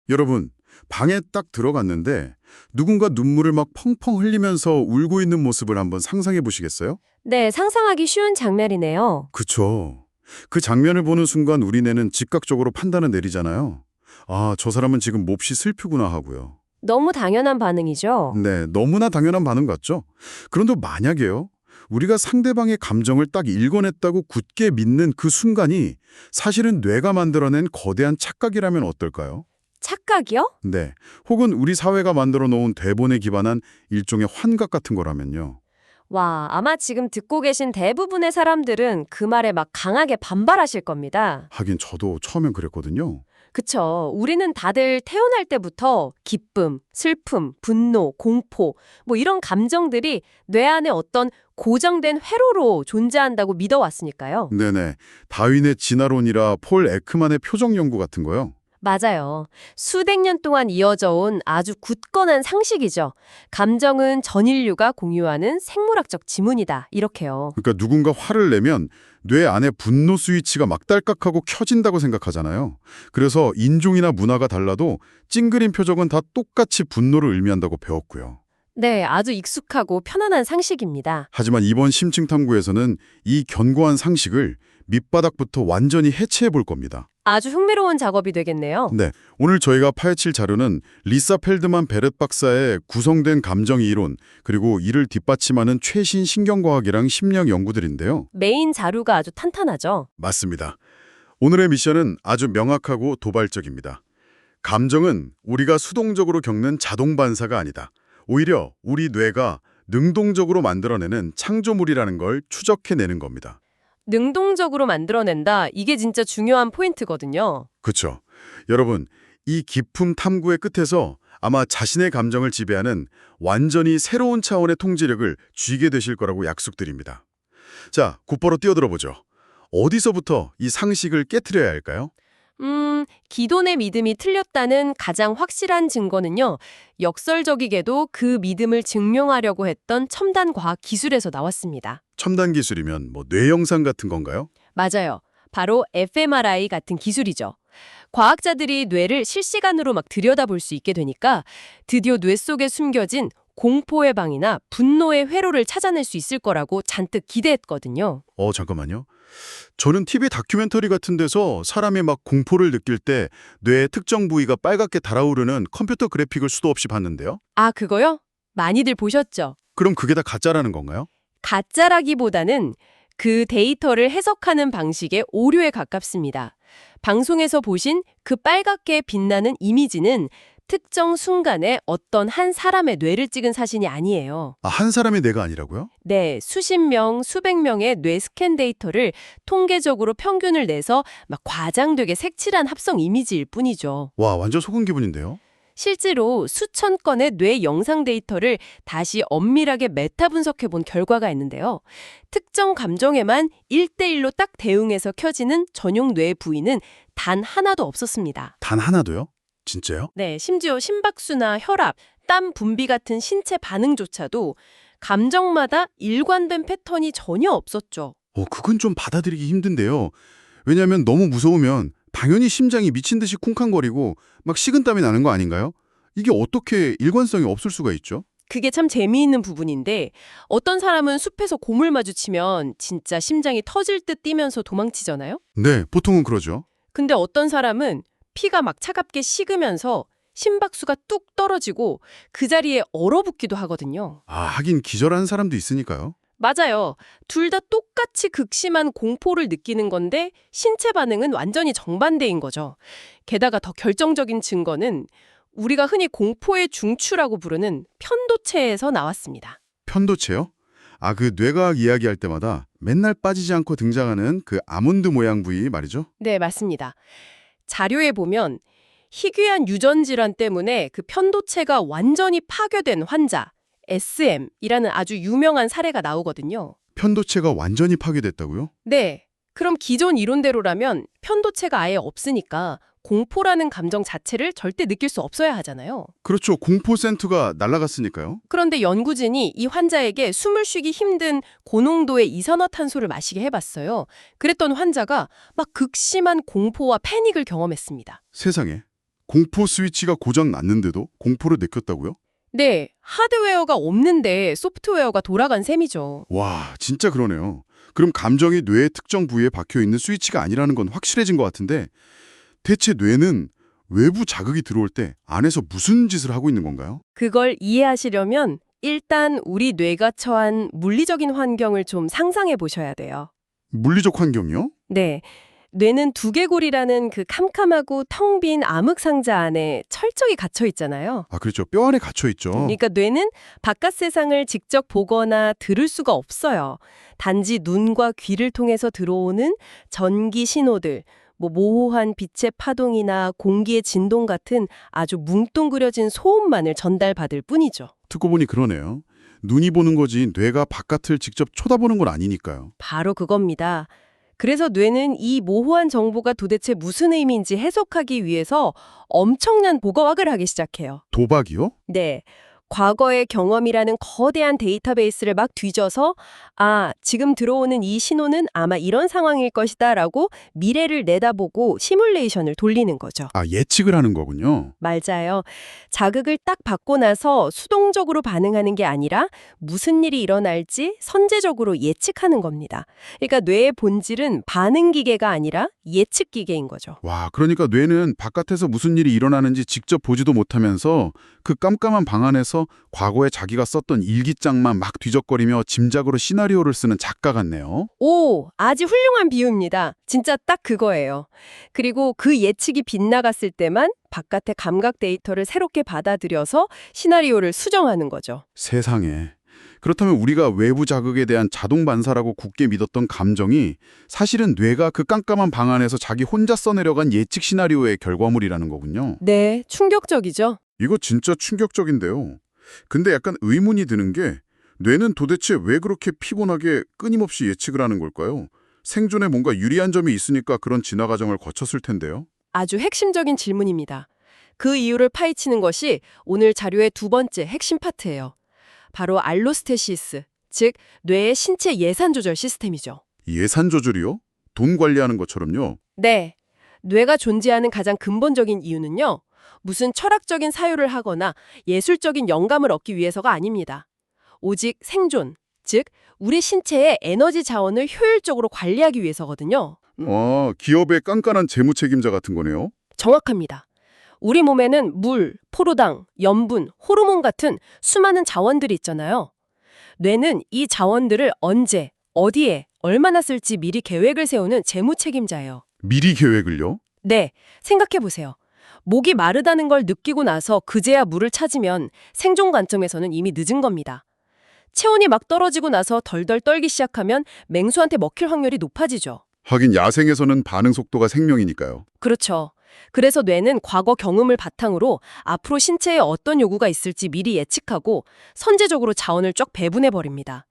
여러분, 방에 딱 들어갔는데 누군가 눈물을 막 펑펑 흘리면서 울고 있는 모습을 한번 상상해 보시겠어요? 네, 상상하기 쉬운 장면이네요. 그쵸. 그 장면을 보는 순간 우리 뇌는 즉각적으로 판단을 내리잖아요. 아, 저 사람은 지금 몹시 슬프구나 하고요. 너무 당연한 반응이죠. 네, 너무나 당연한 반응 같죠? 그런데 만약에요, 우리가 상대방의 감정을 딱 읽어냈다고 굳게 믿는 그 순간이 사실은 뇌가 만들어낸 거대한 착각이라면 어떨까요? 착각이요? 네, 혹은 우리 사회가 만들어 놓은 대본에 기반한 일종의 환각 같은 거라면요. 와, 아마 지금 듣고 계신 대부분의 사람들은 그 말에 막 강하게 반발하실 겁니다. 하긴 저도 처음엔 그랬거든요. 그쵸. 우리는 다들 태어날 때부터 기쁨, 슬픔, 분노, 공포, 뭐 이런 감정들이 뇌 안에 어떤 고정된 회로로 존재한다고 믿어왔으니까요. 네네, 다윈의 진화론이라 폴 에크만의 표정 연구 같은 거요. 맞아요. 수백 년 동안 이어져 온 아주 굳건한 상식이죠. 감정은 전 인류가 공유하는 생물학적 지문이다. 이렇게요. 그러니까 누군가 화를 내면 뇌 안에 분노 스위치가 막 딸깍하고 켜진다고 생각하잖아요. 그래서 인종이나 문화가 달라도 찡그린 표정은 다 똑같이 분노를 의미한다고 배웠고요. 네, 아주 익숙하고 편안한 상식입니다. 하지만 이번 심층 탐구에서는 이 견고한 상식을 밑바닥부터 완전히 해체해 볼 겁니다. 아주 흥미로운 작업이 되겠네요. 네, 오늘 저희가 파헤칠 자료는 리사 펠드만 베렛 박사의 구성된 감정 이론, 그리고 이를 뒷받침하는 최신 신경과학이랑 심리학 연구들인데요. 메인 자료가 아주 탄탄하죠. 맞습니다. 오늘의 미션은 아주 명확하고 도발적입니다. 감정은 우리가 수동적으로 겪는 자동 반사가 아니다. 오히려 우리 뇌가 능동적으로 만들어내는 창조물이라는 걸 추적해내는 겁니다. 능동적으로 만들어낸다. 이게 진짜 중요한 포인트거든요. 그렇죠. 여러분, 이 깊은 탐구의 끝에서 아마 자신의 감정을 지배하는 완전히 새로운 차원의 통제력을 쥐게 되실 거라고 약속드립니다. 자, 곧바로 뛰어들어 보죠. 어디서부터 이 상식을 깨트려야 할까요? 기존의 믿음이 틀렸다는 가장 확실한 증거는요. 역설적이게도 그 믿음을 증명하려고 했던 첨단 과학 기술에서 나왔습니다. 첨단 기술이면 뭐 뇌영상 같은 건가요? 맞아요. 바로 fMRI 같은 기술이죠. 과학자들이 뇌를 실시간으로 막 들여다볼 수 있게 되니까 드디어 뇌 속에 숨겨진 공포의 방이나 분노의 회로를 찾아낼 수 있을 거라고 잔뜩 기대했거든요. 잠깐만요. 저는 TV 다큐멘터리 같은 데서 사람이 막 공포를 느낄 때 뇌의 특정 부위가 빨갛게 달아오르는 컴퓨터 그래픽을 수도 없이 봤는데요. 아, 그거요? 많이들 보셨죠? 그럼 그게 다 가짜라는 건가요? 가짜라기보다는 그 데이터를 해석하는 방식의 오류에 가깝습니다. 방송에서 보신 그 빨갛게 빛나는 이미지는 특정 순간에 어떤 한 사람의 뇌를 찍은 사진이 아니에요. 아, 한 사람의 뇌가 아니라고요? 네, 수십 명, 수백 명의 뇌 스캔 데이터를 통계적으로 평균을 내서 막 과장되게 색칠한 합성 이미지일 뿐이죠. 와, 완전 속은 기분인데요. 실제로 수천 건의 뇌 영상 데이터를 다시 엄밀하게 메타 분석해 본 결과가 있는데요. 특정 감정에만 1대1로 딱 대응해서 켜지는 전용 뇌 부위는 단 하나도 없었습니다. 단 하나도요? 진짜요? 네, 심지어 심박수나 혈압, 땀 분비 같은 신체 반응조차도 감정마다 일관된 패턴이 전혀 없었죠. 그건 좀 받아들이기 힘든데요. 왜냐하면 너무 무서우면 당연히 심장이 미친 듯이 쿵쾅거리고 막 식은땀이 나는 거 아닌가요? 이게 어떻게 일관성이 없을 수가 있죠? 그게 참 재미있는 부분인데 어떤 사람은 숲에서 곰을 마주치면 진짜 심장이 터질 듯 뛰면서 도망치잖아요? 네, 보통은 그러죠. 근데 어떤 사람은 피가 막 차갑게 식으면서 심박수가 뚝 떨어지고 그 자리에 얼어붙기도 하거든요. 아, 하긴 기절하는 사람도 있으니까요. 맞아요. 둘 다 똑같이 극심한 공포를 느끼는 건데 신체 반응은 완전히 정반대인 거죠. 게다가 더 결정적인 증거는 우리가 흔히 공포의 중추라고 부르는 편도체에서 나왔습니다. 편도체요? 아, 그 뇌과학 이야기할 때마다 맨날 빠지지 않고 등장하는 그 아몬드 모양 부위 말이죠? 네, 맞습니다. 자료에 보면 희귀한 유전 질환 때문에 그 편도체가 완전히 파괴된 환자, SM이라는 아주 유명한 사례가 나오거든요. 편도체가 완전히 파괴됐다고요? 네. 그럼 기존 이론대로라면 편도체가 아예 없으니까 공포라는 감정 자체를 절대 느낄 수 없어야 하잖아요. 그렇죠. 공포 센터가 날아갔으니까요. 그런데 연구진이 이 환자에게 숨을 쉬기 힘든 고농도의 이산화탄소를 마시게 해봤어요. 그랬던 환자가 막 극심한 공포와 패닉을 경험했습니다. 세상에. 공포 스위치가 고장 났는데도 공포를 느꼈다고요? 네, 하드웨어가 없는데 소프트웨어가 돌아간 셈이죠. 와, 진짜 그러네요. 그럼 감정이 뇌의 특정 부위에 박혀 있는 스위치가 아니라는 건 확실해진 것 같은데 대체 뇌는 외부 자극이 들어올 때 안에서 무슨 짓을 하고 있는 건가요? 그걸 이해하시려면 일단 우리 뇌가 처한 물리적인 환경을 좀 상상해 보셔야 돼요. 물리적 환경이요? 네. 뇌는 두개골이라는 그 캄캄하고 텅 빈 암흑 상자 안에 철저히 갇혀 있잖아요. 아, 그렇죠. 뼈 안에 갇혀 있죠. 그러니까 뇌는 바깥 세상을 직접 보거나 들을 수가 없어요. 단지 눈과 귀를 통해서 들어오는 전기 신호들, 모호한 빛의 파동이나 공기의 진동 같은 아주 뭉뚱그려진 소음만을 전달받을 뿐이죠. 듣고 보니 그러네요. 눈이 보는 거지 뇌가 바깥을 직접 쳐다보는 건 아니니까요. 바로 그겁니다. 그래서 뇌는 이 모호한 정보가 도대체 무슨 의미인지 해석하기 위해서 엄청난 보거학을 하기 시작해요. 도박이요? 네. 과거의 경험이라는 거대한 데이터베이스를 막 뒤져서 지금 들어오는 이 신호는 아마 이런 상황일 것이다 라고 미래를 내다보고 시뮬레이션을 돌리는 거죠. 아, 예측을 하는 거군요. 맞아요. 자극을 딱 받고 나서 수동적으로 반응하는 게 아니라 무슨 일이 일어날지 선제적으로 예측하는 겁니다. 그러니까 뇌의 본질은 반응 기계가 아니라 예측 기계인 거죠. 와, 그러니까 뇌는 바깥에서 무슨 일이 일어나는지 직접 보지도 못하면서 그 깜깜한 방 안에서 과거에 자기가 썼던 일기장만 막 뒤적거리며 짐작으로 시나리오를 쓰는 작가 같네요. 오, 아주 훌륭한 비유입니다. 진짜 딱 그거예요. 그리고 그 예측이 빗나갔을 때만 바깥의 감각 데이터를 새롭게 받아들여서 시나리오를 수정하는 거죠. 세상에. 그렇다면 우리가 외부 자극에 대한 자동 반사라고 굳게 믿었던 감정이 사실은 뇌가 그 깜깜한 방 안에서 자기 혼자 써내려간 예측 시나리오의 결과물이라는 거군요. 네, 충격적이죠. 이거 진짜 충격적인데요. 근데 약간 의문이 드는 게 뇌는 도대체 왜 그렇게 피곤하게 끊임없이 예측을 하는 걸까요? 생존에 뭔가 유리한 점이 있으니까 그런 진화 과정을 거쳤을 텐데요. 아주 핵심적인 질문입니다. 그 이유를 파헤치는 것이 오늘 자료의 두 번째 핵심 파트예요. 바로 알로스테시스, 즉 뇌의 신체 예산 조절 시스템이죠. 예산 조절이요? 돈 관리하는 것처럼요. 네, 뇌가 존재하는 가장 근본적인 이유는요. 무슨 철학적인 사유를 하거나 예술적인 영감을 얻기 위해서가 아닙니다. 오직 생존, 즉 우리 신체의 에너지 자원을 효율적으로 관리하기 위해서거든요. 기업의 깐깐한 재무 책임자 같은 거네요. 정확합니다. 우리 몸에는 물, 포도당, 염분, 호르몬 같은 수많은 자원들이 있잖아요. 뇌는 이 자원들을 언제, 어디에, 얼마나 쓸지 미리 계획을 세우는 재무 책임자예요. 미리 계획을요? 네, 생각해보세요. 목이 마르다는 걸 느끼고 나서 그제야 물을 찾으면 생존 관점에서는 이미 늦은 겁니다. 체온이 막 떨어지고 나서 덜덜 떨기 시작하면 맹수한테 먹힐 확률이 높아지죠. 하긴 야생에서는 반응 속도가 생명이니까요. 그렇죠. 그래서 뇌는 과거 경험을 바탕으로 앞으로 신체에 어떤 요구가 있을지 미리 예측하고 선제적으로 자원을 쫙 배분해버립니다.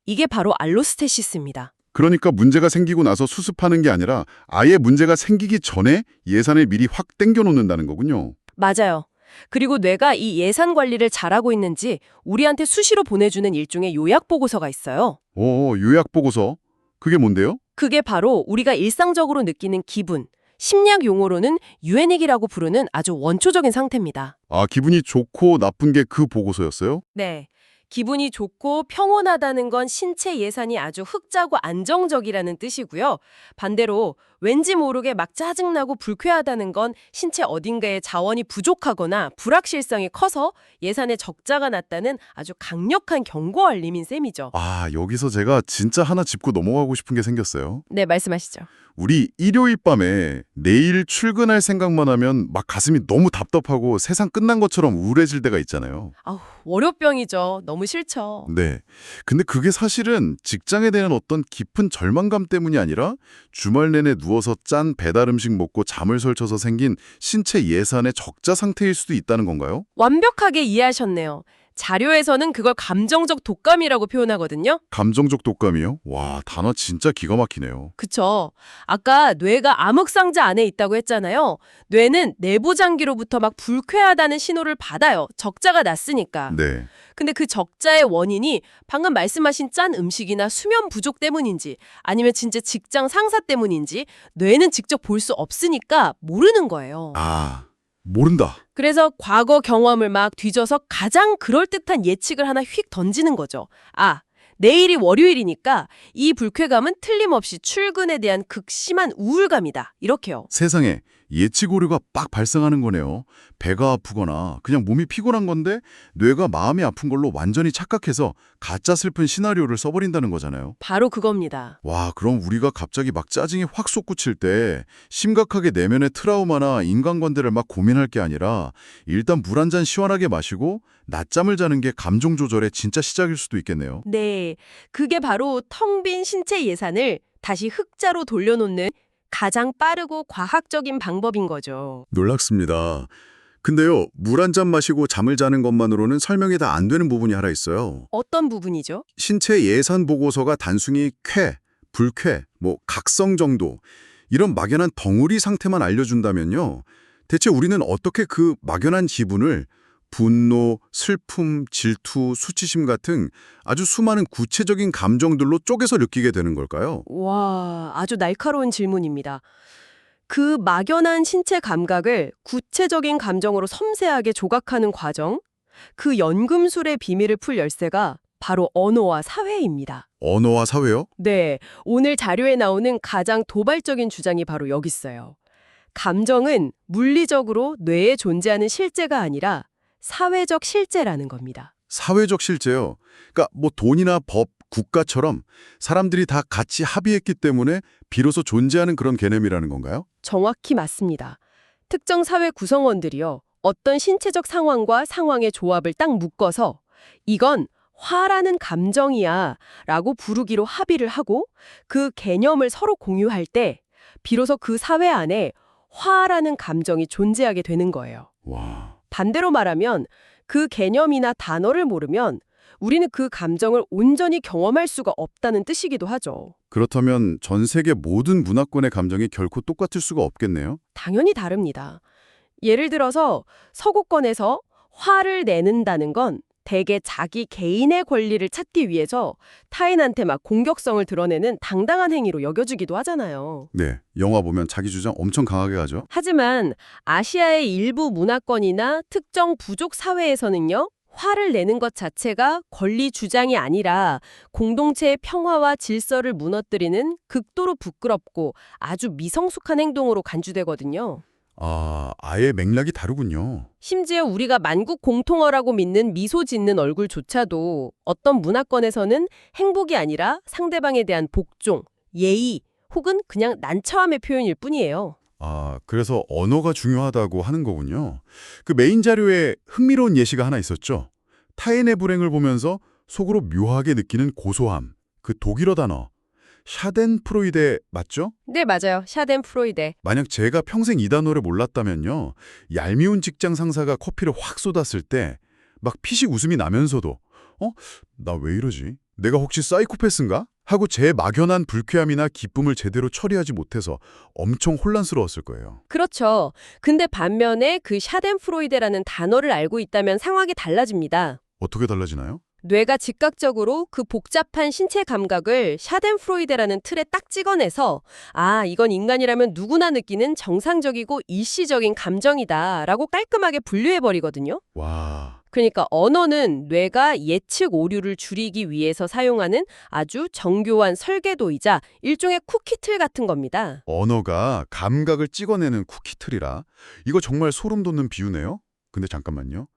이게 바로 알로스테시스입니다. 그러니까 문제가 생기고 나서 수습하는 게 아니라 아예 문제가 생기기 전에 예산을 미리 확 땡겨 놓는다는 거군요. 맞아요. 그리고 뇌가 이 예산 관리를 잘하고 있는지 우리한테 수시로 보내주는 일종의 요약 보고서가 있어요. 요약 보고서. 그게 뭔데요? 그게 바로 우리가 일상적으로 느끼는 기분, 심리학 용어로는 유에닉이라고 부르는 아주 원초적인 상태입니다. 아, 기분이 좋고 나쁜 게 그 보고서였어요? 네. 기분이 좋고 평온하다는 건 신체 예산이 아주 흑자고 안정적이라는 뜻이고요. 반대로 왠지 모르게 막 짜증나고 불쾌하다는 건 신체 어딘가에 자원이 부족하거나 불확실성이 커서 예산에 적자가 났다는 아주 강력한 경고 알림인 셈이죠. 아, 여기서 제가 진짜 하나 짚고 넘어가고 싶은 게 생겼어요. 네, 말씀하시죠. 우리 일요일 밤에 내일 출근할 생각만 하면 막 가슴이 너무 답답하고 세상 끝난 것처럼 우울해질 때가 있잖아요. 아우, 월요병이죠. 너무 싫죠. 네. 근데 그게 사실은 직장에 대한 어떤 깊은 절망감 때문이 아니라 주말 내내 누워서 짠 배달 음식 먹고 잠을 설쳐서 생긴 신체 예산의 적자 상태일 수도 있다는 건가요? 완벽하게 이해하셨네요. 자료에서는 그걸 감정적 독감이라고 표현하거든요. 감정적 독감이요? 와, 단어 진짜 기가 막히네요. 그쵸. 아까 뇌가 암흑상자 안에 있다고 했잖아요. 뇌는 내부 장기로부터 막 불쾌하다는 신호를 받아요. 적자가 났으니까. 네. 근데 그 적자의 원인이 방금 말씀하신 짠 음식이나 수면 부족 때문인지 아니면 진짜 직장 상사 때문인지 뇌는 직접 볼 수 없으니까 모르는 거예요. 아, 모른다. 그래서 과거 경험을 막 뒤져서 가장 그럴듯한 예측을 하나 휙 던지는 거죠. 아, 내일이 월요일이니까 이 불쾌감은 틀림없이 출근에 대한 극심한 우울감이다. 이렇게요. 세상에 예측 오류가 빡 발생하는 거네요. 배가 아프거나 그냥 몸이 피곤한 건데 뇌가 마음이 아픈 걸로 완전히 착각해서 가짜 슬픈 시나리오를 써버린다는 거잖아요. 바로 그겁니다. 와, 그럼 우리가 갑자기 막 짜증이 확 솟구칠 때 심각하게 내면의 트라우마나 인간관계를 막 고민할 게 아니라 일단 물 한 잔 시원하게 마시고 낮잠을 자는 게 감정 조절의 진짜 시작일 수도 있겠네요. 네, 그게 바로 텅 빈 신체 예산을 다시 흑자로 돌려놓는 가장 빠르고 과학적인 방법인 거죠. 놀랍습니다. 근데요, 물 한 잔 마시고 잠을 자는 것만으로는 설명이 다 안 되는 부분이 하나 있어요. 어떤 부분이죠? 신체 예산 보고서가 단순히 쾌, 불쾌, 각성 정도 이런 막연한 덩어리 상태만 알려준다면요. 대체 우리는 어떻게 그 막연한 기분을 분노, 슬픔, 질투, 수치심 같은 아주 수많은 구체적인 감정들로 쪼개서 느끼게 되는 걸까요? 와, 아주 날카로운 질문입니다. 그 막연한 신체 감각을 구체적인 감정으로 섬세하게 조각하는 과정, 그 연금술의 비밀을 풀 열쇠가 바로 언어와 사회입니다. 언어와 사회요? 네, 오늘 자료에 나오는 가장 도발적인 주장이 바로 여기 있어요. 감정은 물리적으로 뇌에 존재하는 실제가 아니라 사회적 실제라는 겁니다. 사회적 실제요. 그러니까 돈이나 법, 국가처럼 사람들이 다 같이 합의했기 때문에 비로소 존재하는 그런 개념이라는 건가요? 정확히 맞습니다. 특정 사회 구성원들이요. 어떤 신체적 상황과 상황의 조합을 딱 묶어서 이건 화라는 감정이야 라고 부르기로 합의를 하고 그 개념을 서로 공유할 때 비로소 그 사회 안에 화라는 감정이 존재하게 되는 거예요. 와, 반대로 말하면 그 개념이나 단어를 모르면 우리는 그 감정을 온전히 경험할 수가 없다는 뜻이기도 하죠. 그렇다면 전 세계 모든 문화권의 감정이 결코 똑같을 수가 없겠네요? 당연히 다릅니다. 예를 들어서 서구권에서 화를 내는다는 건 대개 자기 개인의 권리를 찾기 위해서 타인한테 막 공격성을 드러내는 당당한 행위로 여겨지기도 하잖아요. 네, 영화 보면 자기 주장 엄청 강하게 하죠. 하지만 아시아의 일부 문화권이나 특정 부족 사회에서는요. 화를 내는 것 자체가 권리 주장이 아니라 공동체의 평화와 질서를 무너뜨리는 극도로 부끄럽고 아주 미성숙한 행동으로 간주되거든요. 아, 아예 맥락이 다르군요. 심지어 우리가 만국 공통어라고 믿는 미소 짓는 얼굴조차도 어떤 문화권에서는 행복이 아니라 상대방에 대한 복종, 예의 혹은 그냥 난처함의 표현일 뿐이에요. 아, 그래서 언어가 중요하다고 하는 거군요. 그 메인 자료에 흥미로운 예시가 하나 있었죠. 타인의 불행을 보면서 속으로 묘하게 느끼는 고소함, 그 독일어 단어. 샤덴프로이데 맞죠? 네, 맞아요. 샤덴프로이데. 만약 제가 평생 이 단어를 몰랐다면요. 얄미운 직장 상사가 커피를 확 쏟았을 때 막 피식 웃음이 나면서도 나 왜 이러지? 내가 혹시 사이코패스인가? 하고 제 막연한 불쾌함이나 기쁨을 제대로 처리하지 못해서 엄청 혼란스러웠을 거예요. 그렇죠. 근데 반면에 그 샤덴프로이데라는 단어를 알고 있다면 상황이 달라집니다. 어떻게 달라지나요? 뇌가 즉각적으로 그 복잡한 신체 감각을 샤덴프로이데라는 틀에 딱 찍어내서 아, 이건 인간이라면 누구나 느끼는 정상적이고 일시적인 감정이다라고 깔끔하게 분류해버리거든요. 와, 그러니까 언어는 뇌가 예측 오류를 줄이기 위해서 사용하는 아주 정교한 설계도이자 일종의 쿠키틀 같은 겁니다. 언어가 감각을 찍어내는 쿠키틀이라 이거 정말 소름 돋는 비유네요. 근데 잠깐만요.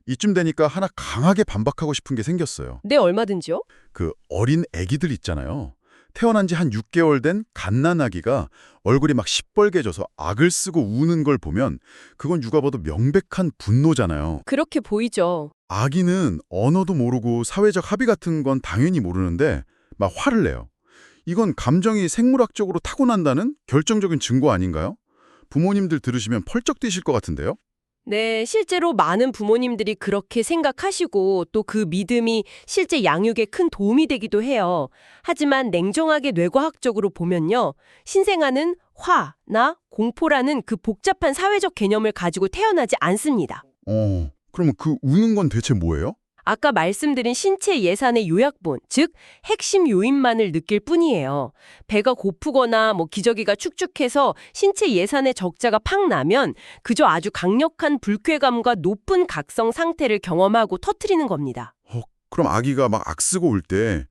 이쯤 되니까 하나 강하게 반박하고 싶은 게 생겼어요. 네, 얼마든지요. 그 어린 애기들 있잖아요. 태어난 지 한 6개월 된 갓난아기가 얼굴이 막 시뻘개져서 악을 쓰고 우는 걸 보면 그건 누가 봐도 명백한 분노잖아요. 그렇게 보이죠. 아기는 언어도 모르고 사회적 합의 같은 건 당연히 모르는데 막 화를 내요. 이건 감정이 생물학적으로 타고난다는 결정적인 증거 아닌가요? 부모님들 들으시면 펄쩍 뛰실 것 같은데요? 네, 실제로 많은 부모님들이 그렇게 생각하시고 또 그 믿음이 실제 양육에 큰 도움이 되기도 해요. 하지만 냉정하게 뇌과학적으로 보면요. 신생아는 화나 공포라는 그 복잡한 사회적 개념을 가지고 태어나지 않습니다. 그러면 그 우는 건 대체 뭐예요? 아까 말씀드린 신체 예산의 요약본, 즉 핵심 요인만을 느낄 뿐이에요. 배가 고프거나 기저귀가 축축해서 신체 예산의 적자가 팍 나면 그저 아주 강력한 불쾌감과 높은 각성 상태를 경험하고 터트리는 겁니다. 그럼 아기가 막 악쓰고 울 때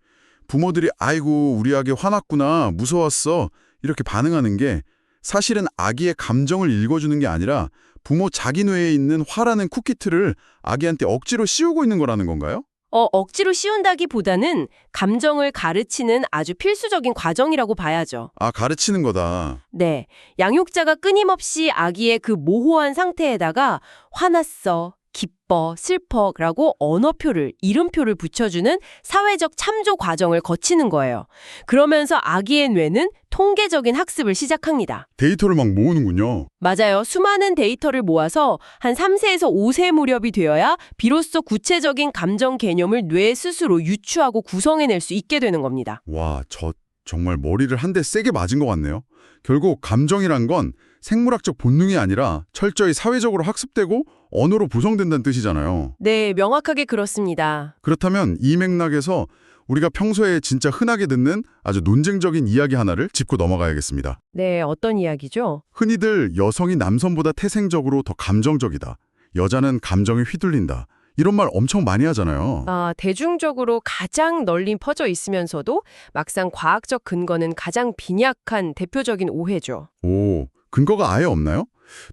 부모들이 아이고 우리 아기 화났구나 무서웠어 이렇게 반응하는 게 사실은 아기의 감정을 읽어주는 게 아니라 부모 자기 뇌에 있는 화라는 쿠키틀을 아기한테 억지로 씌우고 있는 거라는 건가요? 억지로 씌운다기보다는 감정을 가르치는 아주 필수적인 과정이라고 봐야죠. 아, 가르치는 거다. 네, 양육자가 끊임없이 아기의 그 모호한 상태에다가 화났어, 기뻐, 슬퍼라고 언어표를, 이름표를 붙여주는 사회적 참조 과정을 거치는 거예요. 그러면서 아기의 뇌는 통계적인 학습을 시작합니다. 데이터를 막 모으는군요. 맞아요. 수많은 데이터를 모아서 한 3세에서 5세 무렵이 되어야 비로소 구체적인 감정 개념을 뇌 스스로 유추하고 구성해낼 수 있게 되는 겁니다. 와, 저 정말 머리를 한 대 세게 맞은 것 같네요. 결국 감정이란 건 생물학적 본능이 아니라 철저히 사회적으로 학습되고 언어로 구성된다는 뜻이잖아요. 네, 명확하게 그렇습니다. 그렇다면 이 맥락에서 우리가 평소에 진짜 흔하게 듣는 아주 논쟁적인 이야기 하나를 짚고 넘어가야겠습니다. 네, 어떤 이야기죠? 흔히들 여성이 남성보다 태생적으로 더 감정적이다. 여자는 감정에 휘둘린다. 이런 말 엄청 많이 하잖아요. 대중적으로 가장 널리 퍼져 있으면서도 막상 과학적 근거는 가장 빈약한 대표적인 오해죠. 오, 근거가 아예 없나요?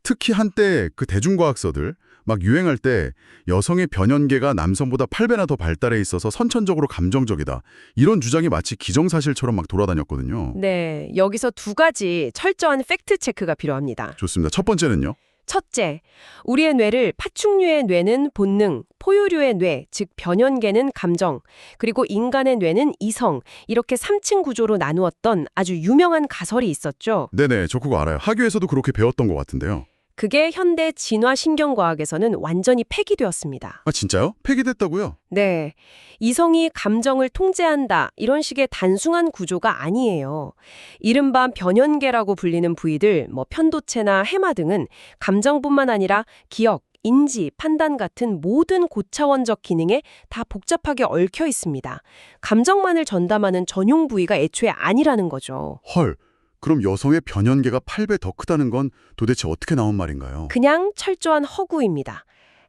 특히 한때 그 대중과학서들 막 유행할 때 여성의 변연계가 남성보다 8배나 더 발달해 있어서 선천적으로 감정적이다. 이런 주장이 마치 기정사실처럼 막 돌아다녔거든요. 네, 여기서 두 가지 철저한 팩트 체크가 필요합니다. 좋습니다. 첫 번째는요. 첫째, 우리의 뇌를 파충류의 뇌는 본능, 포유류의 뇌, 즉 변연계는 감정, 그리고 인간의 뇌는 이성, 이렇게 3층 구조로 나누었던 아주 유명한 가설이 있었죠. 네네, 저 그거 알아요. 학교에서도 그렇게 배웠던 것 같은데요. 그게 현대 진화신경과학에서는 완전히 폐기되었습니다. 아, 진짜요? 폐기됐다고요? 네, 이성이 감정을 통제한다 이런 식의 단순한 구조가 아니에요. 이른바 변연계라고 불리는 부위들, 편도체나 해마 등은 감정뿐만 아니라 기억, 인지, 판단 같은 모든 고차원적 기능에 다 복잡하게 얽혀 있습니다. 감정만을 전담하는 전용 부위가 애초에 아니라는 거죠. 헐, 그럼 여성의 변연계가 8배 더 크다는 건 도대체 어떻게 나온 말인가요? 그냥 철저한 허구입니다.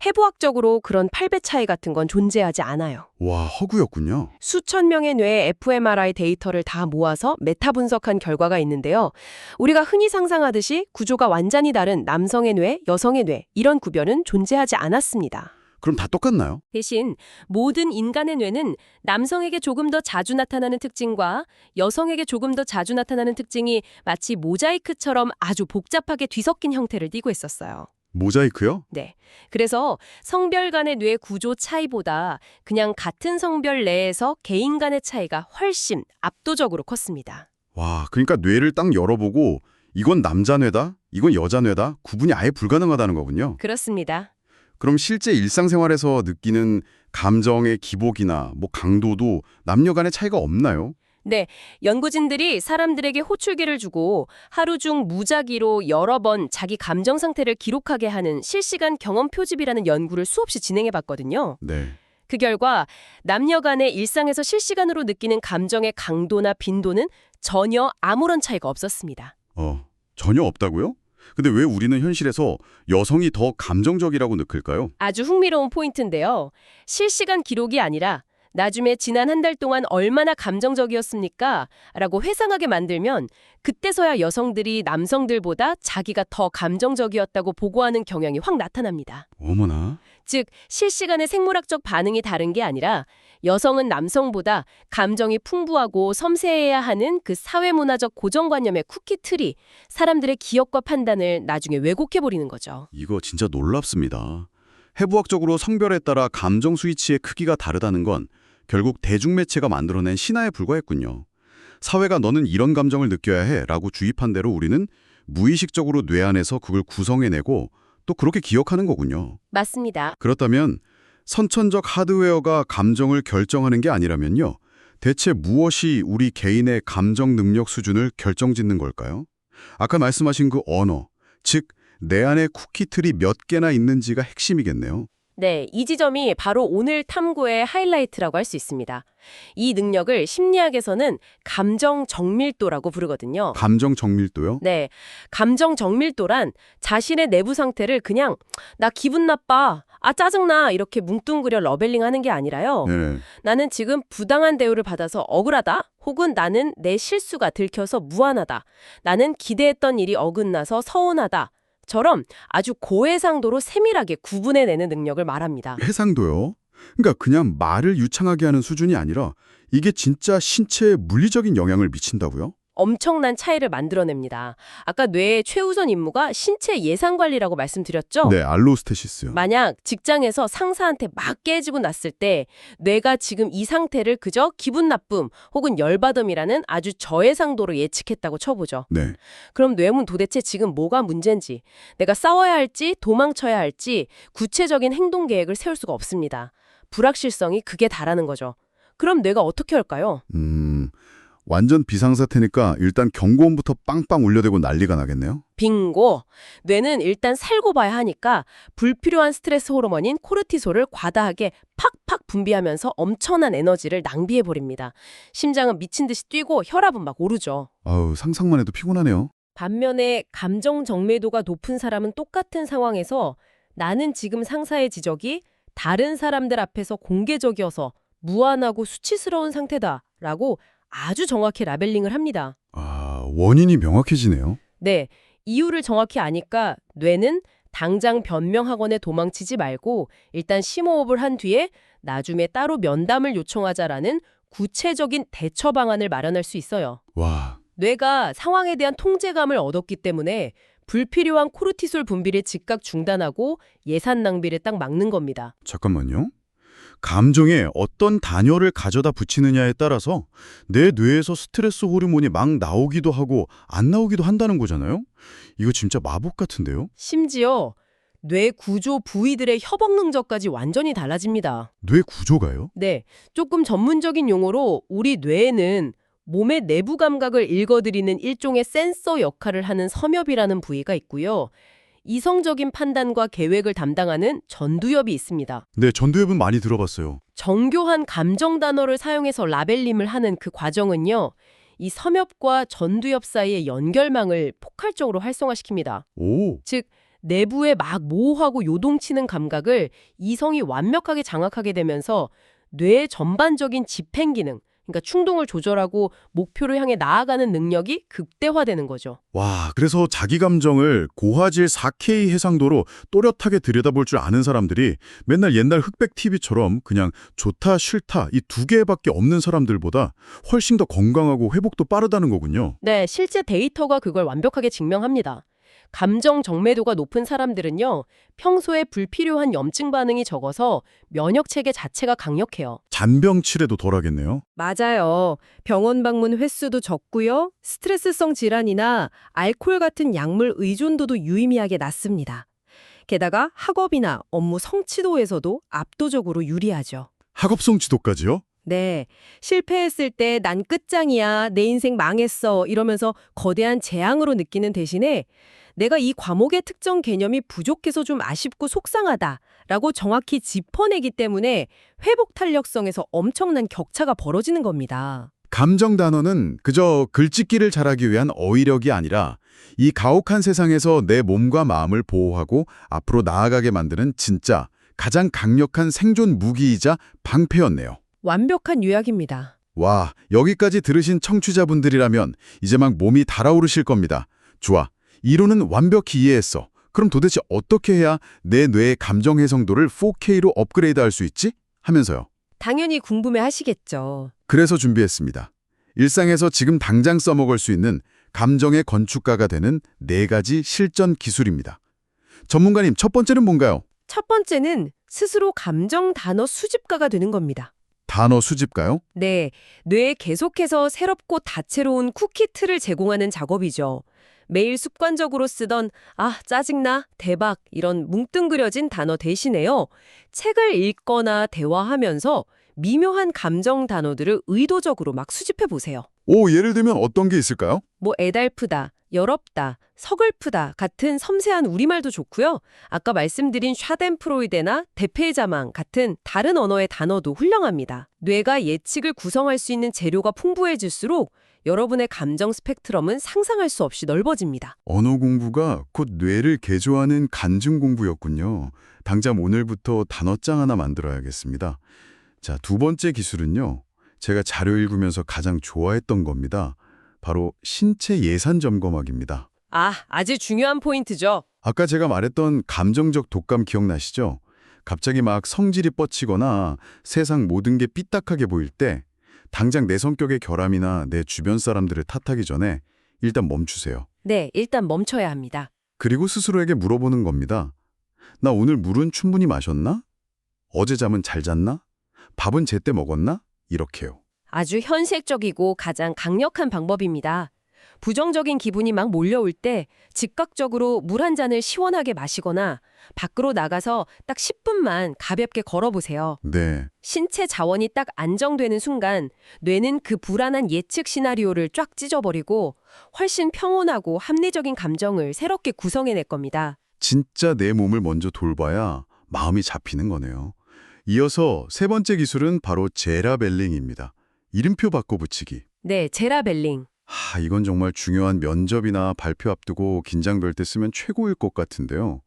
해부학적으로 그런 8배 차이 같은 건 존재하지 않아요. 와, 허구였군요. 수천 명의 뇌 fMRI 데이터를 다 모아서 메타 분석한 결과가 있는데요. 우리가 흔히 상상하듯이 구조가 완전히 다른 남성의 뇌, 여성의 뇌 이런 구별은 존재하지 않았습니다. 그럼 다 똑같나요? 대신 모든 인간의 뇌는 남성에게 조금 더 자주 나타나는 특징과 여성에게 조금 더 자주 나타나는 특징이 마치 모자이크처럼 아주 복잡하게 뒤섞인 형태를 띠고 있었어요. 모자이크요? 네. 그래서 성별 간의 뇌 구조 차이보다 그냥 같은 성별 내에서 개인 간의 차이가 훨씬 압도적으로 컸습니다. 와, 그러니까 뇌를 딱 열어보고 이건 남자 뇌다, 이건 여자 뇌다 구분이 아예 불가능하다는 거군요. 그렇습니다. 그럼 실제 일상생활에서 느끼는 감정의 기복이나 강도도 남녀 간의 차이가 없나요? 네, 연구진들이 사람들에게 호출기를 주고 하루 중 무작위로 여러 번 자기 감정 상태를 기록하게 하는 실시간 경험 표집이라는 연구를 수없이 진행해 봤거든요. 네. 그 결과 남녀 간의 일상에서 실시간으로 느끼는 감정의 강도나 빈도는 전혀 아무런 차이가 없었습니다. 전혀 없다고요? 근데 왜 우리는 현실에서 여성이 더 감정적이라고 느낄까요? 아주 흥미로운 포인트인데요. 실시간 기록이 아니라 나중에 지난 한 달 동안 얼마나 감정적이었습니까? 라고 회상하게 만들면 그때서야 여성들이 남성들보다 자기가 더 감정적이었다고 보고하는 경향이 확 나타납니다. 어머나. 즉, 실시간의 생물학적 반응이 다른 게 아니라 여성은 남성보다 감정이 풍부하고 섬세해야 하는 그 사회문화적 고정관념의 쿠키틀이 사람들의 기억과 판단을 나중에 왜곡해버리는 거죠. 이거 진짜 놀랍습니다. 해부학적으로 성별에 따라 감정 스위치의 크기가 다르다는 건 결국 대중매체가 만들어낸 신화에 불과했군요. 사회가 너는 이런 감정을 느껴야 해 라고 주입한 대로 우리는 무의식적으로 뇌 안에서 그걸 구성해내고 또 그렇게 기억하는 거군요. 맞습니다. 그렇다면 선천적 하드웨어가 감정을 결정하는 게 아니라면요. 대체 무엇이 우리 개인의 감정 능력 수준을 결정짓는 걸까요? 아까 말씀하신 그 언어, 즉 내 안에 쿠키틀이 몇 개나 있는지가 핵심이겠네요. 네, 이 지점이 바로 오늘 탐구의 하이라이트라고 할 수 있습니다. 이 능력을 심리학에서는 감정 정밀도라고 부르거든요. 감정 정밀도요? 네, 감정 정밀도란 자신의 내부 상태를 그냥 나 기분 나빠, 아 짜증나 이렇게 뭉뚱그려 러벨링하는 게 아니라요. 네. 나는 지금 부당한 대우를 받아서 억울하다, 혹은 나는 내 실수가 들켜서 무안하다, 나는 기대했던 일이 어긋나서 서운하다 처럼 아주 고해상도로 세밀하게 구분해내는 능력을 말합니다. 해상도요? 그러니까 그냥 말을 유창하게 하는 수준이 아니라 이게 진짜 신체에 물리적인 영향을 미친다고요? 엄청난 차이를 만들어냅니다. 아까 뇌의 최우선 임무가 신체 예상 관리라고 말씀드렸죠? 네, 알로스테시스. 만약 직장에서 상사한테 막 깨지고 났을 때 뇌가 지금 이 상태를 그저 기분 나쁨 혹은 열받음이라는 아주 저해상도로 예측했다고 쳐보죠. 네. 그럼 뇌는 도대체 지금 뭐가 문제인지, 내가 싸워야 할지 도망쳐야 할지 구체적인 행동 계획을 세울 수가 없습니다. 불확실성이 극에 달하는 거죠. 그럼 뇌가 어떻게 할까요? 완전 비상사태니까 일단 경고음부터 빵빵 울려대고 난리가 나겠네요. 빙고! 뇌는 일단 살고 봐야 하니까 불필요한 스트레스 호르몬인 코르티솔을 과다하게 팍팍 분비하면서 엄청난 에너지를 낭비해버립니다. 심장은 미친 듯이 뛰고 혈압은 막 오르죠. 아우, 상상만 해도 피곤하네요. 반면에 감정 정밀도가 높은 사람은 똑같은 상황에서 나는 지금 상사의 지적이 다른 사람들 앞에서 공개적이어서 무안하고 수치스러운 상태다라고 아주 정확히 라벨링을 합니다. 아, 원인이 명확해지네요. 네, 이유를 정확히 아니까 뇌는 당장 변명학원에 도망치지 말고 일단 심호흡을 한 뒤에 나중에 따로 면담을 요청하자라는 구체적인 대처 방안을 마련할 수 있어요. 와, 뇌가 상황에 대한 통제감을 얻었기 때문에 불필요한 코르티솔 분비를 즉각 중단하고 예산 낭비를 딱 막는 겁니다. 잠깐만요. 감정에 어떤 단어를 가져다 붙이느냐에 따라서 내 뇌에서 스트레스 호르몬이 막 나오기도 하고 안 나오기도 한다는 거잖아요? 이거 진짜 마법 같은데요? 심지어 뇌 구조 부위들의 협업 능력까지 완전히 달라집니다. 뇌 구조가요? 네, 조금 전문적인 용어로 우리 뇌에는 몸의 내부 감각을 읽어드리는 일종의 센서 역할을 하는 섬엽이라는 부위가 있고요. 이성적인 판단과 계획을 담당하는 전두엽이 있습니다. 네, 전두엽은 많이 들어봤어요. 정교한 감정 단어를 사용해서 라벨링을 하는 그 과정은요, 이 섬엽과 전두엽 사이의 연결망을 폭발적으로 활성화시킵니다. 오, 즉, 내부에 막 모호하고 요동치는 감각을 이성이 완벽하게 장악하게 되면서 뇌의 전반적인 집행 기능, 그러니까 충동을 조절하고 목표를 향해 나아가는 능력이 극대화되는 거죠. 와, 그래서 자기 감정을 고화질 4K 해상도로 또렷하게 들여다볼 줄 아는 사람들이 맨날 옛날 흑백 TV처럼 그냥 좋다 싫다 이 두 개밖에 없는 사람들보다 훨씬 더 건강하고 회복도 빠르다는 거군요. 네, 실제 데이터가 그걸 완벽하게 증명합니다. 감정 정밀도가 높은 사람들은요, 평소에 불필요한 염증 반응이 적어서 면역 체계 자체가 강력해요. 잔병 치레도 덜하겠네요. 맞아요. 병원 방문 횟수도 적고요. 스트레스성 질환이나 알코올 같은 약물 의존도도 유의미하게 낮습니다. 게다가 학업이나 업무 성취도에서도 압도적으로 유리하죠. 학업성 지도까지요? 네, 실패했을 때 난 끝장이야, 내 인생 망했어 이러면서 거대한 재앙으로 느끼는 대신에 내가 이 과목의 특정 개념이 부족해서 좀 아쉽고 속상하다라고 정확히 짚어내기 때문에 회복 탄력성에서 엄청난 격차가 벌어지는 겁니다. 감정 단어는 그저 글짓기를 잘하기 위한 어휘력이 아니라 이 가혹한 세상에서 내 몸과 마음을 보호하고 앞으로 나아가게 만드는 진짜 가장 강력한 생존 무기이자 방패였네요. 완벽한 요약입니다. 와, 여기까지 들으신 청취자분들이라면 이제 막 몸이 달아오르실 겁니다. 좋아, 이론은 완벽히 이해했어. 그럼 도대체 어떻게 해야 내 뇌의 감정 해상도를 4K로 업그레이드할 수 있지? 하면서요. 당연히 궁금해 하시겠죠. 그래서 준비했습니다. 일상에서 지금 당장 써먹을 수 있는 감정의 건축가가 되는 4가지 실전 기술입니다. 전문가님, 첫 번째는 뭔가요? 첫 번째는 스스로 감정 단어 수집가가 되는 겁니다. 단어 수집가요? 네, 뇌에 계속해서 새롭고 다채로운 쿠키 틀을 제공하는 작업이죠. 매일 습관적으로 쓰던 짜증나, 대박 이런 뭉뚱그려진 단어 대신에요. 책을 읽거나 대화하면서 미묘한 감정 단어들을 의도적으로 막 수집해 보세요. 오, 예를 들면 어떤 게 있을까요? 뭐 애달프다, 여롭다, 서글프다 같은 섬세한 우리말도 좋고요. 아까 말씀드린 샤덴프로이데나 대페자망 같은 다른 언어의 단어도 훌륭합니다. 뇌가 예측을 구성할 수 있는 재료가 풍부해질수록 여러분의 감정 스펙트럼은 상상할 수 없이 넓어집니다. 언어 공부가 곧 뇌를 개조하는 간증 공부였군요. 당장 오늘부터 단어장 하나 만들어야겠습니다. 자, 두 번째 기술은요. 제가 자료 읽으면서 가장 좋아했던 겁니다. 바로 신체 예산 점검학입니다. 아주 중요한 포인트죠. 아까 제가 말했던 감정적 독감 기억나시죠? 갑자기 막 성질이 뻗치거나 세상 모든 게 삐딱하게 보일 때 당장 내 성격의 결함이나 내 주변 사람들을 탓하기 전에 일단 멈추세요. 네, 일단 멈춰야 합니다. 그리고 스스로에게 물어보는 겁니다. 나 오늘 물은 충분히 마셨나? 어제 잠은 잘 잤나? 밥은 제때 먹었나? 이렇게요. 아주 현실적이고 가장 강력한 방법입니다. 부정적인 기분이 막 몰려올 때 즉각적으로 물 한 잔을 시원하게 마시거나 밖으로 나가서 딱 10분만 가볍게 걸어보세요. 네. 신체 자원이 딱 안정되는 순간 뇌는 그 불안한 예측 시나리오를 쫙 찢어버리고 훨씬 평온하고 합리적인 감정을 새롭게 구성해낼 겁니다. 진짜 내 몸을 먼저 돌봐야 마음이 잡히는 거네요. 이어서 세 번째 기술은 바로 제라벨링입니다. 이름표 바꿔 붙이기. 네, 제라벨링. 이건 정말 중요한 면접이나 발표 앞두고 긴장될 때 쓰면 최고일 것 같은데요.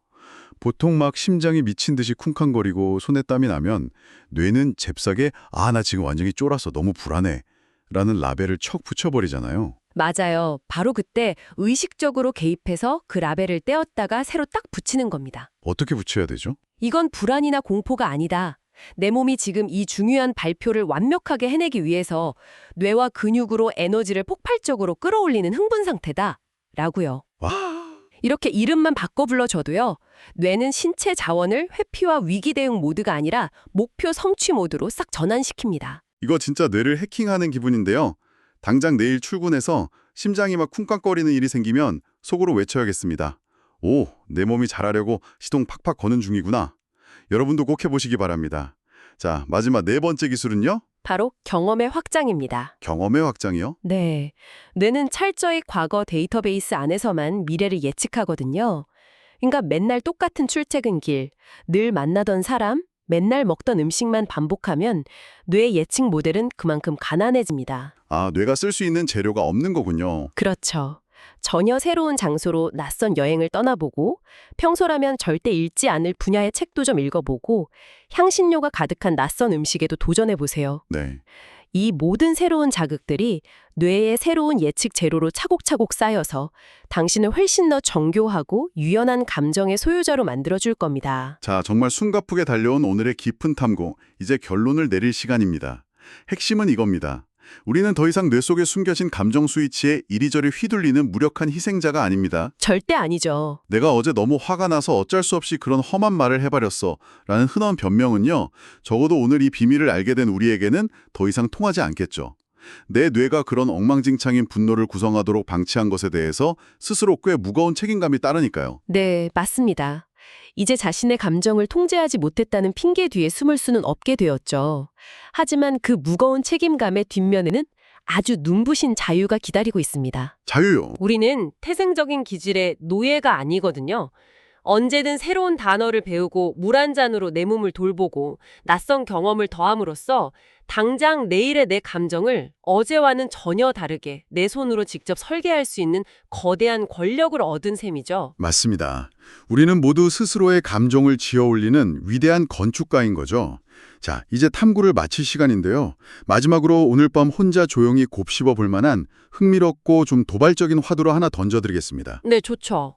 보통 막 심장이 미친 듯이 쿵쾅거리고 손에 땀이 나면 뇌는 잽싸게 나 지금 완전히 쫄아서 너무 불안해 라는 라벨을 척 붙여버리잖아요. 맞아요. 바로 그때 의식적으로 개입해서 그 라벨을 떼었다가 새로 딱 붙이는 겁니다. 어떻게 붙여야 되죠? 이건 불안이나 공포가 아니다. 내 몸이 지금 이 중요한 발표를 완벽하게 해내기 위해서 뇌와 근육으로 에너지를 폭발적으로 끌어올리는 흥분 상태다. 라고요. 와, 이렇게 이름만 바꿔 불러줘도요. 뇌는 신체 자원을 회피와 위기 대응 모드가 아니라 목표 성취 모드로 싹 전환시킵니다. 이거 진짜 뇌를 해킹하는 기분인데요. 당장 내일 출근해서 심장이 막 쿵쾅거리는 일이 생기면 속으로 외쳐야겠습니다. 오, 내 몸이 잘하려고 시동 팍팍 거는 중이구나. 여러분도 꼭 해보시기 바랍니다. 자, 마지막 네 번째 기술은요? 바로 경험의 확장입니다. 경험의 확장이요? 네. 뇌는 철저히 과거 데이터베이스 안에서만 미래를 예측하거든요. 그러니까 맨날 똑같은 출퇴근길, 늘 만나던 사람, 맨날 먹던 음식만 반복하면 뇌의 예측 모델은 그만큼 가난해집니다. 뇌가 쓸 수 있는 재료가 없는 거군요. 그렇죠. 전혀 새로운 장소로 낯선 여행을 떠나보고 평소라면 절대 읽지 않을 분야의 책도 좀 읽어보고 향신료가 가득한 낯선 음식에도 도전해보세요. 네. 이 모든 새로운 자극들이 뇌의 새로운 예측 재료로 차곡차곡 쌓여서 당신을 훨씬 더 정교하고 유연한 감정의 소유자로 만들어줄 겁니다. 자, 정말 숨가쁘게 달려온 오늘의 깊은 탐구. 이제 결론을 내릴 시간입니다. 핵심은 이겁니다. 우리는 더 이상 뇌 속에 숨겨진 감정 스위치에 이리저리 휘둘리는 무력한 희생자가 아닙니다. 절대 아니죠. 내가 어제 너무 화가 나서 어쩔 수 없이 그런 험한 말을 해버렸어 라는 흔한 변명은요. 적어도 오늘 이 비밀을 알게 된 우리에게는 더 이상 통하지 않겠죠. 내 뇌가 그런 엉망진창인 분노를 구성하도록 방치한 것에 대해서 스스로 꽤 무거운 책임감이 따르니까요. 네, 맞습니다. 이제 자신의 감정을 통제하지 못했다는 핑계 뒤에 숨을 수는 없게 되었죠. 하지만 그 무거운 책임감의 뒷면에는 아주 눈부신 자유가 기다리고 있습니다. 자유요. 우리는 태생적인 기질의 노예가 아니거든요. 언제든 새로운 단어를 배우고 물 한 잔으로 내 몸을 돌보고 낯선 경험을 더함으로써 당장 내일의 내 감정을 어제와는 전혀 다르게 내 손으로 직접 설계할 수 있는 거대한 권력을 얻은 셈이죠. 맞습니다. 우리는 모두 스스로의 감정을 지어올리는 위대한 건축가인 거죠. 자, 이제 탐구를 마칠 시간인데요. 마지막으로 오늘 밤 혼자 조용히 곱씹어 볼 만한 흥미롭고 좀 도발적인 화두로 하나 던져드리겠습니다. 네, 좋죠.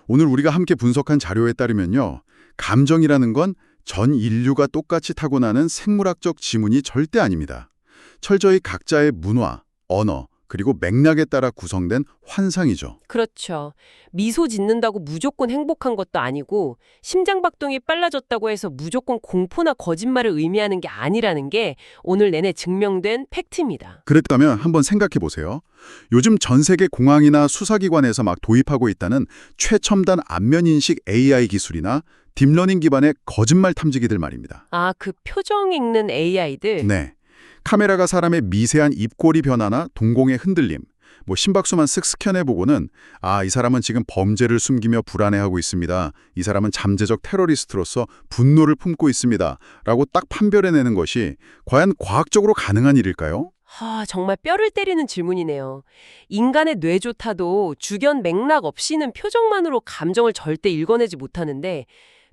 오늘 우리가 함께 분석한 자료에 따르면요. 감정이라는 건 전 인류가 똑같이 타고나는 생물학적 지문이 절대 아닙니다. 철저히 각자의 문화, 언어, 그리고 맥락에 따라 구성된 환상이죠. 그렇죠. 미소 짓는다고 무조건 행복한 것도 아니고 심장박동이 빨라졌다고 해서 무조건 공포나 거짓말을 의미하는 게 아니라는 게 오늘 내내 증명된 팩트입니다. 그랬다면 한번 생각해 보세요. 요즘 전 세계 공항이나 수사기관에서 막 도입하고 있다는 최첨단 안면인식 AI 기술이나 딥러닝 기반의 거짓말 탐지기들 말입니다. 그 표정 읽는 AI들. 네. 카메라가 사람의 미세한 입꼬리 변화나 동공의 흔들림, 뭐 심박수만 쓱 스캔해보고는 이 사람은 지금 범죄를 숨기며 불안해하고 있습니다. 이 사람은 잠재적 테러리스트로서 분노를 품고 있습니다. 라고 딱 판별해내는 것이 과연 과학적으로 가능한 일일까요? 정말 뼈를 때리는 질문이네요. 인간의 뇌조차도 주견 맥락 없이는 표정만으로 감정을 절대 읽어내지 못하는데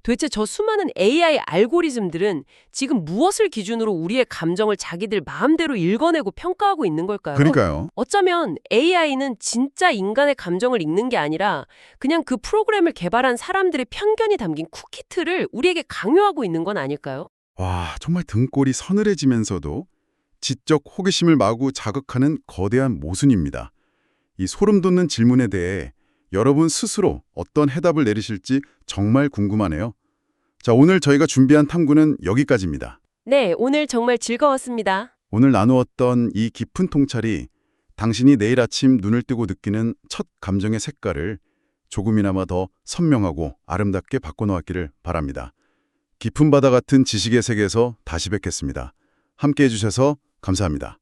도대체 저 수많은 AI 알고리즘들은 지금 무엇을 기준으로 우리의 감정을 자기들 마음대로 읽어내고 평가하고 있는 걸까요? 그러니까요. 어쩌면 AI는 진짜 인간의 감정을 읽는 게 아니라 그냥 그 프로그램을 개발한 사람들의 편견이 담긴 쿠키틀을 우리에게 강요하고 있는 건 아닐까요? 와, 정말 등골이 서늘해지면서도 지적 호기심을 마구 자극하는 거대한 모순입니다. 이 소름 돋는 질문에 대해 여러분 스스로 어떤 해답을 내리실지 정말 궁금하네요. 자, 오늘 저희가 준비한 탐구는 여기까지입니다. 네, 오늘 정말 즐거웠습니다. 오늘 나누었던 이 깊은 통찰이 당신이 내일 아침 눈을 뜨고 느끼는 첫 감정의 색깔을 조금이나마 더 선명하고 아름답게 바꿔놓았기를 바랍니다. 깊은 바다 같은 지식의 세계에서 다시 뵙겠습니다. 함께해 주셔서 감사합니다.